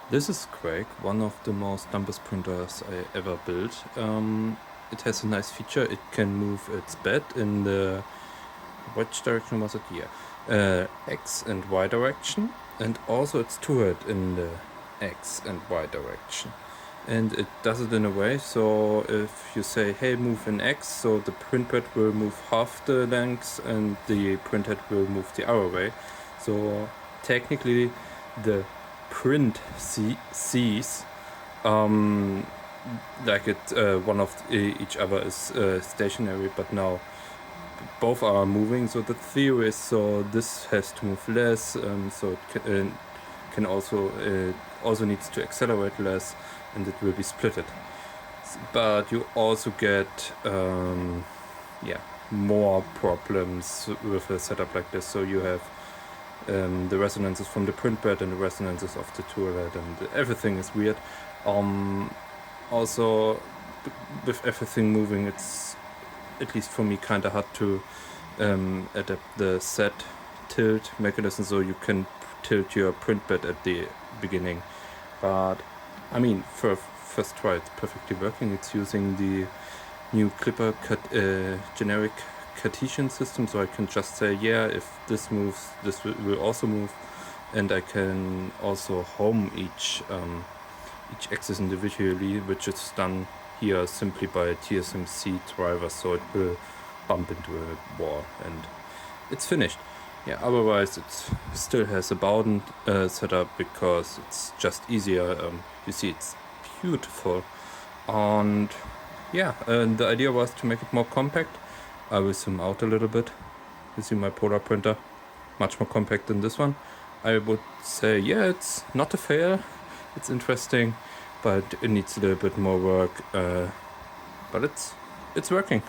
This is Quake, one of the most dumbest printers I ever built. It has a nice feature. It can move its bed in the, which direction was it? Yeah, X and Y direction, and also its turret in the X and Y direction. And it does it in a way so if you say, hey, move in X, so the printpad will move half the length and the printhead will move the other way. So technically the print sees like one of each other is stationary, but now both are moving. So the theory is, so this has to move less, so it can also needs to accelerate less, and it will be splitted. But you also get yeah, more problems with a setup like this. So you have the resonances from the print bed and the resonances of the turret, and everything is weird. Also, with everything moving, it's, at least for me, kind of hard to adapt the set tilt mechanism so you can tilt your print bed at the beginning. But I mean, for first try, it's perfectly working. It's using the new Clipper generic Cartesian system, so I can just say, yeah, if this moves, this will also move, and I can also home each axis individually, which is done here simply by TSMC driver, so it will bump into a wall and it's finished. Yeah, otherwise it still has a Bowden setup because it's just easier. You see, it's beautiful. And yeah, the idea was to make it more compact. I will zoom out a little bit. You see my polar printer, much more compact than this one. I would say, yeah, it's not a fail. It's interesting, but it needs a little bit more work. But it's working.